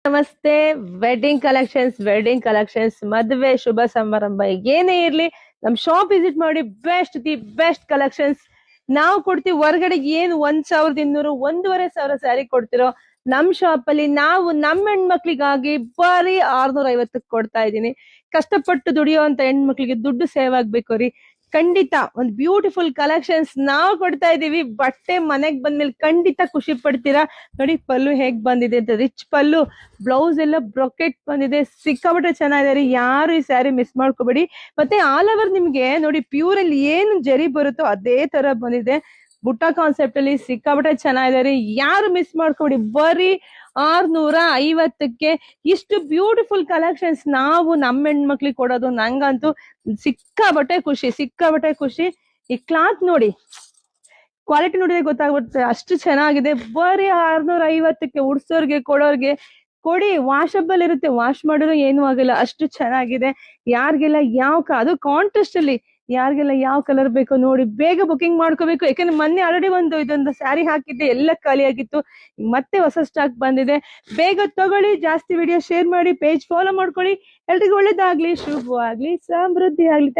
ನಮಸ್ತೆ. Wedding collections ಮದುವೆ ಶುಭ ಸಮಾರಂಭ ಏನೇ ಇರ್ಲಿ ನಮ್ ಶಾಪ್ ವಿಸಿಟ್ ಮಾಡಿ. ದಿ ಬೆಸ್ಟ್ ಕಲೆಕ್ಷನ್ಸ್ ನಾವು ಕೊಡ್ತೀವಿ. ಹೊರಗಡೆ ಏನು 1,200 1,500 ಸ್ಯಾರಿ ಕೊಡ್ತಿರೋ ನಮ್ ಶಾಪ್ ಅಲ್ಲಿ ನಾವು ನಮ್ಮ ಹೆಣ್ಮಕ್ಳಿಗಾಗಿ ಬರೀ 650 ಕೊಡ್ತಾ ಇದೀನಿ. ಕಷ್ಟಪಟ್ಟು ದುಡಿಯುವಂತ ಹೆಣ್ಮಕ್ಳಿಗೆ ದುಡ್ಡು ಸೇವ್ ಆಗ್ಬೇಕು ರೀ. ಖಂಡಿತ ಒಂದ್ ಬ್ಯೂಟಿಫುಲ್ ಕಲೆಕ್ಷನ್ಸ್ ನಾವು ಕೊಡ್ತಾ ಇದೀವಿ. ಬಟ್ಟೆ ಮನೆಗ್ ಬಂದ್ಮೇಲೆ ಖಂಡಿತ ಖುಷಿ ಪಡ್ತೀರಾ. ನೋಡಿ ಪಲ್ಲು ಹೇಗ್ ಬಂದಿದೆ ಅಂತ, ರಿಚ್ ಪಲ್ಲು, ಬ್ಲೌಸ್ ಎಲ್ಲ ಬ್ರೊಕೆಟ್ ಬಂದಿದೆ, ಸಿಕ್ಕಾಪಟ್ಟೆ ಚೆನ್ನಾಗಿದೆ ರೀ. ಯಾರು ಈ ಸ್ಯಾರಿ ಮಿಸ್ ಮಾಡ್ಕೋಬೇಡಿ. ಮತ್ತೆ ಆಲ್ ಓವರ್ ನಿಮ್ಗೆ ನೋಡಿ ಪ್ಯೂರ್ ಅಲ್ಲಿ ಏನು ಜರಿ ಬರುತ್ತೋ ಅದೇ ತರ ಬಂದಿದೆ. ಬುಟ್ಟ ಕಾನ್ಸೆಪ್ಟ್ ಅಲ್ಲಿ ಸಿಕ್ಕಾಪಟ್ಟೆ ಚೆನ್ನಾಗಿದೆ ರೀ. ಯಾರು ಮಿಸ್ ಮಾಡ್ಕೊಬೇಡಿ. ಬರೀ 650ಕ್ಕೆ ಇಷ್ಟು ಬ್ಯೂಟಿಫುಲ್ ಕಲೆಕ್ಷನ್ಸ್ ನಾವು ನಮ್ಮ ಹೆಣ್ಮಕ್ಳಿಗೆ ಕೊಡೋದು ನಂಗಂತೂ ಸಿಕ್ಕಾಬಟ್ಟೆ ಖುಷಿ. ಈ ಕ್ಲಾತ್ ನೋಡಿ, ಕ್ವಾಲಿಟಿ ನೋಡಿದ್ರೆ ಗೊತ್ತಾಗ್ಬಿಡುತ್ತೆ ಅಷ್ಟು ಚೆನ್ನಾಗಿದೆ. ಬರೀ 650ಕ್ಕೆ ಉಡ್ಸೋರ್ಗೆ ಕೊಡೋರ್ಗೆ ಕೊಡಿ. ವಾಷಬಲ್ ಇರುತ್ತೆ, ವಾಶ್ ಮಾಡಿದ್ರು ಏನು ಆಗಲ್ಲ, ಅಷ್ಟು ಚೆನ್ನಾಗಿದೆ. ಯಾರಿಗೆಲ್ಲ ಅದು ಕಾಂಟ್ರಾಸ್ಟ್ ಅಲ್ಲಿ ಯಾರಿಗೆಲ್ಲ ಯಾವ ಕಲರ್ ಬೇಕೋ ನೋಡಿ ಬೇಗ ಬುಕಿಂಗ್ ಮಾಡ್ಕೋಬೇಕು. ಯಾಕಂದ್ರೆ ಮೊನ್ನೆ ಆಲ್ರೆಡಿ ಇದೊಂದು ಸ್ಯಾರಿ ಹಾಕಿದ್ದೆ, ಎಲ್ಲ ಖಾಲಿ ಆಗಿತ್ತು. ಮತ್ತೆ ಹೊಸ ಸ್ಟಾಕ್ ಬಂದಿದೆ. ಬೇಗ ತಗೊಳ್ಳಿ, ಜಾಸ್ತಿ ವಿಡಿಯೋ ಶೇರ್ ಮಾಡಿ, ಪೇಜ್ ಫಾಲೋ ಮಾಡ್ಕೊಳ್ಳಿ. ಎಲ್ರಿಗೂ ಒಳ್ಳೇದಾಗ್ಲಿ, ಶುಭವಾಗ್ಲಿ, ಸಮೃದ್ಧಿ ಆಗ್ಲಿ.